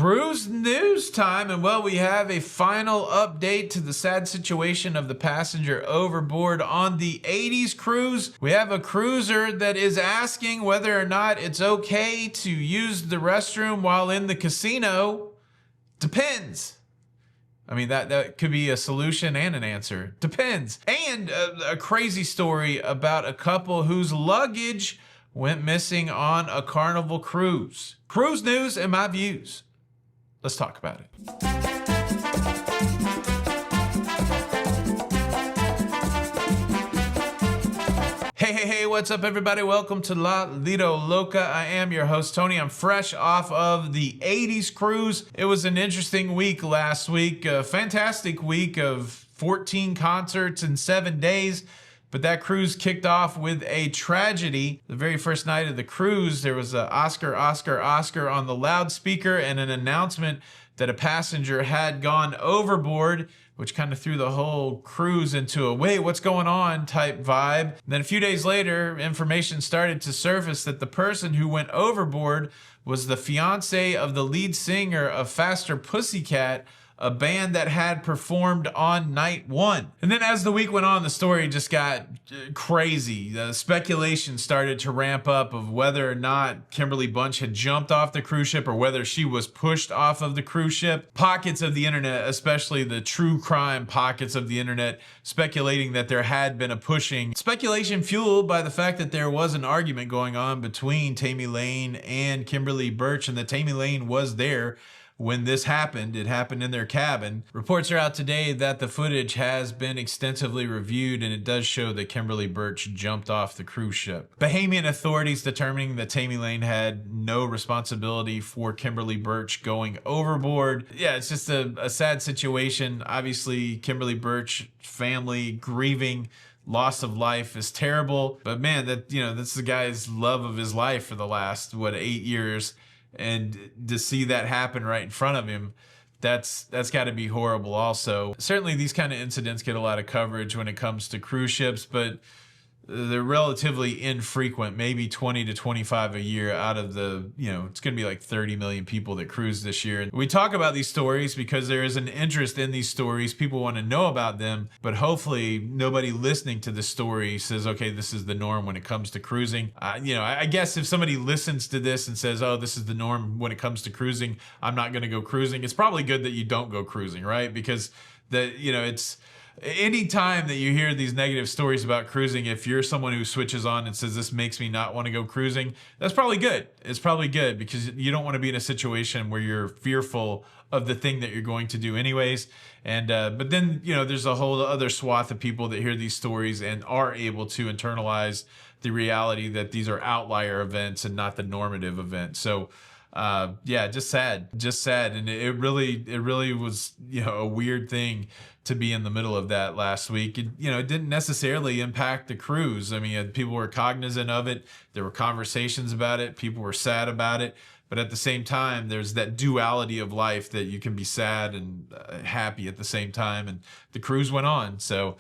Cruise news time, and well, we have a final update to the sad situation of the passenger overboard on the 80s cruise. We have a cruiser that is asking whether or not it's okay to use the restroom while in the casino. Depends. I mean, that could be a solution and an answer. Depends. And a crazy story about a couple whose luggage went missing on a Carnival cruise. Cruise news and my views. Let's talk about it. Hey, what's up everybody? Welcome to La Lido Loca. I am your host, Tony. I'm fresh off of the 80s cruise. It was an interesting week last week, a fantastic week of 14 concerts in 7 days. But that cruise kicked off with a tragedy. The very first night of the cruise, there was a Oscar on the loudspeaker and an announcement that a passenger had gone overboard, which kind of threw the whole cruise into a wait, what's going on type vibe. And then a few days later, information started to surface that the person who went overboard was the fiancé of the lead singer of Faster Pussycat, a band that had performed on night one. And then as the week went on, the story just got crazy. The speculation started to ramp up of whether or not Kimberly Bunch had jumped off the cruise ship or whether she was pushed off of the cruise ship. Pockets of the internet, especially the true crime pockets of the internet, speculating that there had been a pushing. Speculation fueled by the fact that there was an argument going on between Taime Lane and Kimberly Birch, and that Taime Lane was there when this happened. It happened in their cabin. Reports are out today that the footage has been extensively reviewed, and it does show that Kimberly Birch jumped off the cruise ship. Bahamian authorities determining that Taime Lane had no responsibility for Kimberly Birch going overboard. Yeah, it's just a sad situation. Obviously, Kimberly Birch family grieving. Loss of life is terrible, but man, that's the guy's love of his life for the last, 8 years. And to see that happen right in front of him, that's got to be horrible also. Certainly these kind of incidents get a lot of coverage when it comes to cruise ships, but they're relatively infrequent, maybe 20 to 25 a year out of the, it's going to be like 30 million people that cruise this year. And we talk about these stories because there is an interest in these stories. People want to know about them, but hopefully nobody listening to the story says, okay, this is the norm when it comes to cruising. I guess if somebody listens to this and says, oh, this is the norm when it comes to cruising, I'm not going to go cruising. It's probably good that you don't go cruising, right? Because it's any time that you hear these negative stories about cruising, if you're someone who switches on and says, this makes me not want to go cruising, that's probably good. It's probably good because you don't want to be in a situation where you're fearful of the thing that you're going to do anyways. And but then, there's a whole other swath of people that hear these stories and are able to internalize the reality that these are outlier events and not the normative event. So just sad. And it really was, a weird thing to be in the middle of that last week. It didn't necessarily impact the cruise. I mean, people were cognizant of it. There were conversations about it. People were sad about it. But at the same time, there's that duality of life that you can be sad and happy at the same time. And the cruise went on. So,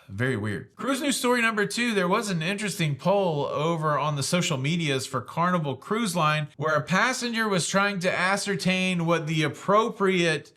very weird. Cruise news story number 2, there was an interesting poll over on the social medias for Carnival Cruise Line where a passenger was trying to ascertain what the appropriate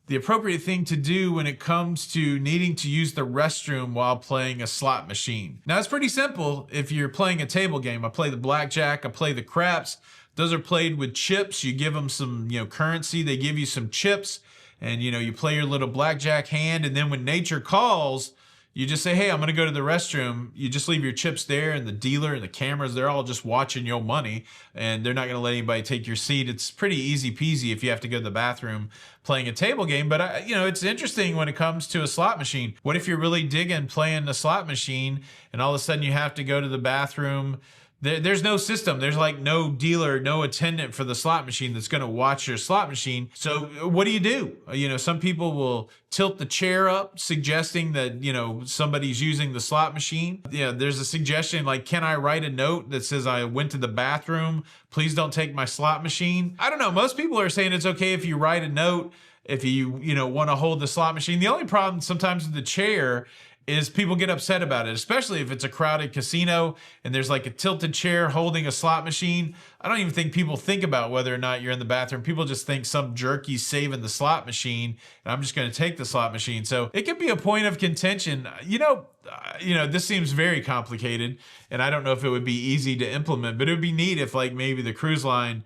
thing to do when it comes to needing to use the restroom while playing a slot machine. Now, it's pretty simple if you're playing a table game. I play the blackjack, I play the craps. Those are played with chips. You give them some, currency. They give you some chips and, you play your little blackjack hand. And then when nature calls, you just say, hey, I'm going to go to the restroom. You just leave your chips there, and the dealer and the cameras, they're all just watching your money, and they're not going to let anybody take your seat. It's pretty easy peasy if you have to go to the bathroom playing a table game. But, it's interesting when it comes to a slot machine. What if you're really digging playing a slot machine, and all of a sudden you have to go to the bathroom? There's no system. There's like no dealer, no attendant for the slot machine that's going to watch your slot machine. So what do? Some people will tilt the chair up, suggesting that, somebody's using the slot machine. There's a suggestion like, can I write a note that says I went to the bathroom? Please don't take my slot machine. I don't know. Most people are saying it's okay if you write a note, if you want to hold the slot machine. The only problem sometimes with the chair is people get upset about it, especially if it's a crowded casino and there's like a tilted chair holding a slot machine. I don't even think people think about whether or not you're in the bathroom. People just think some jerky's saving the slot machine and I'm just going to take the slot machine. So it could be a point of contention. This seems very complicated and I don't know if it would be easy to implement, but it would be neat if like maybe the cruise line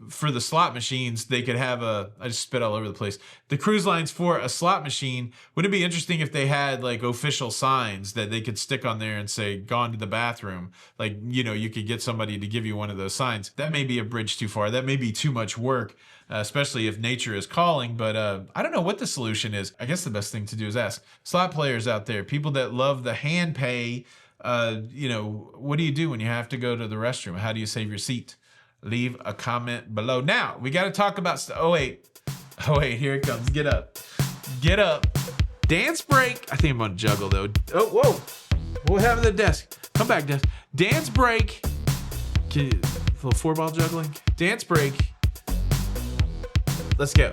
for the slot machines, they could have I just spit all over the place. The cruise lines for a slot machine, would it be interesting if they had like official signs that they could stick on there and say, gone to the bathroom? Like, you could get somebody to give you one of those signs. That may be a bridge too far. That may be too much work, especially if nature is calling. But I don't know what the solution is. I guess the best thing to do is ask slot players out there, people that love the hand pay. What do you do when you have to go to the restroom? How do you save your seat? Leave a comment below. Now, we got to talk about... Oh, wait, here it comes. Get up. Dance break. I think I'm going to juggle, though. Oh, whoa. What happened to the desk? Come back, desk. Dance break. A little 4-ball juggling. Dance break. Let's go.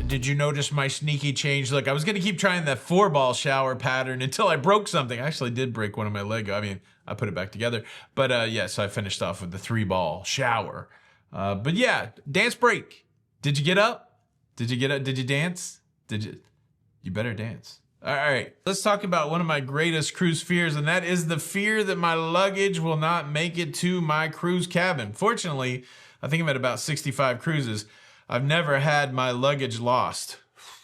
Did you notice my sneaky change? Look, I was going to keep trying that 4-ball shower pattern until I broke something. I actually did break one of my Lego. I mean, I put it back together. But so I finished off with the 3-ball shower. But yeah, dance break. Did you get up? Did you dance? You better dance. All right, let's talk about one of my greatest cruise fears, and that is the fear that my luggage will not make it to my cruise cabin. Fortunately, I think I'm at about 65 cruises. I've never had my luggage lost.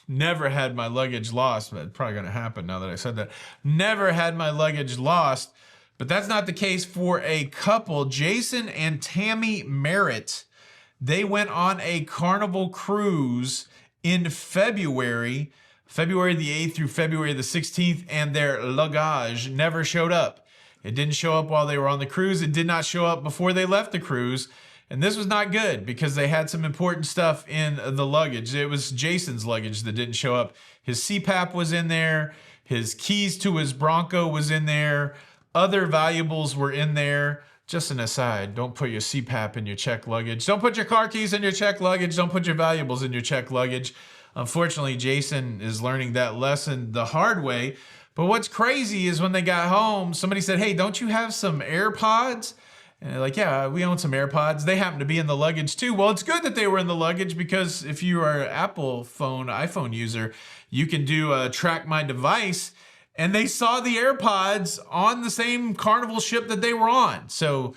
Never had my luggage lost. That's probably going to happen now that I said that. Never had my luggage lost. But that's not the case for a couple. Jason and Taime Merritt. They went on a Carnival cruise in February the 8th through February the 16th, and their luggage never showed up. It didn't show up while they were on the cruise. It did not show up before they left the cruise. And this was not good because they had some important stuff in the luggage. It was Jason's luggage that didn't show up. His CPAP was in there. His keys to his Bronco was in there. Other valuables were in there. Just an aside, don't put your CPAP in your checked luggage. Don't put your car keys in your checked luggage. Don't put your valuables in your checked luggage. Unfortunately, Jason is learning that lesson the hard way. But what's crazy is when they got home, somebody said, "Hey, don't you have some AirPods?" And they're like, "Yeah, we own some AirPods." They happen to be in the luggage too. Well, it's good that they were in the luggage because if you are an iPhone user, you can do track my device. And they saw the AirPods on the same Carnival ship that they were on. So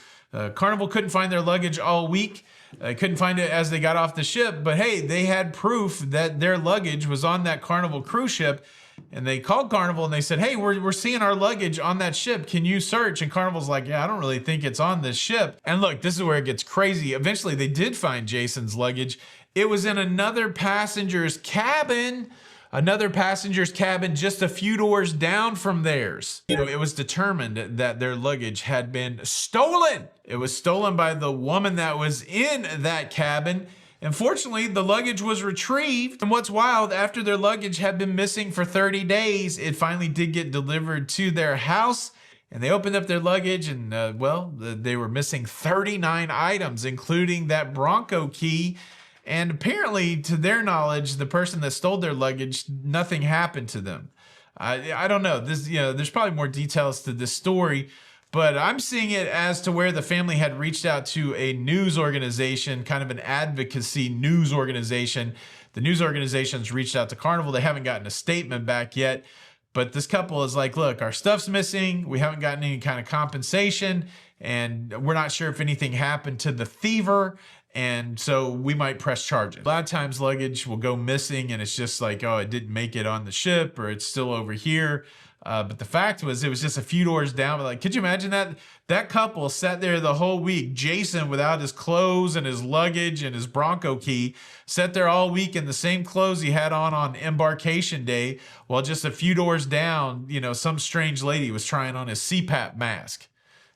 Carnival couldn't find their luggage all week. Couldn't find it as they got off the ship. But hey, they had proof that their luggage was on that Carnival cruise ship. And they called Carnival and they said, "Hey, we're seeing our luggage on that ship. Can you search?" And Carnival's like, "Yeah, I don't really think it's on this ship." And look, this is where it gets crazy. Eventually, they did find Jason's luggage. It was in another passenger's cabin. Just a few doors down from theirs. It was determined that their luggage had been stolen. It was stolen by the woman that was in that cabin. Unfortunately, the luggage was retrieved. And what's wild, after their luggage had been missing for 30 days, it finally did get delivered to their house. And they opened up their luggage and, they were missing 39 items, including that Bronco key. And apparently, to their knowledge, the person that stole their luggage, nothing happened to them. I don't know. There's probably more details to this story. But I'm seeing it as to where the family had reached out to a news organization, kind of an advocacy news organization. The news organization's reached out to Carnival. They haven't gotten a statement back yet. But this couple is like, "Look, our stuff's missing. We haven't gotten any kind of compensation. And we're not sure if anything happened to the thiever. And so we might press charges." A lot of times luggage will go missing and it's just like, "Oh, it didn't make it on the ship," or "It's still over here." But the fact was, it was just a few doors down. But like, could you imagine that? That couple sat there the whole week. Jason, without his clothes and his luggage and his Bronco key, sat there all week in the same clothes he had on embarkation day, while just a few doors down, you know, some strange lady was trying on his CPAP mask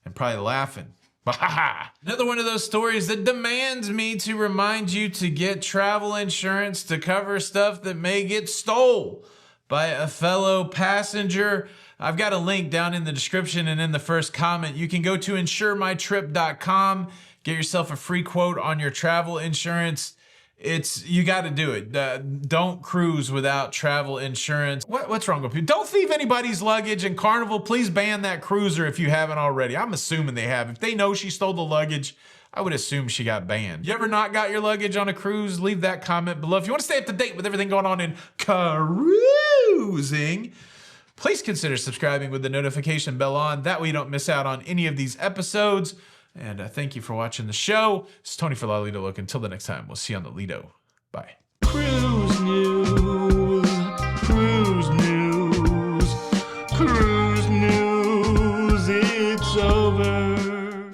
and probably laughing. Another one of those stories that demands me to remind you to get travel insurance to cover stuff that may get stole by a fellow passenger. I've got a link down in the description and in the first comment. You can go to insuremytrip.com, get yourself a free quote on your travel insurance. You got to do it. Don't cruise without travel insurance. What's wrong with you? Don't thieve anybody's luggage. And Carnival, please ban that cruiser if you haven't already. I'm assuming they have. If they know she stole the luggage, I would assume she got banned. You ever not got your luggage on a cruise? Leave that comment below. If you want to stay up to date with everything going on in cruising, please consider subscribing with the notification bell on. That way you don't miss out on any of these episodes. And thank you for watching the show. It's Tony for La Lido Loca. Until the next time, we'll see you on the Lido. Bye. Cruise News.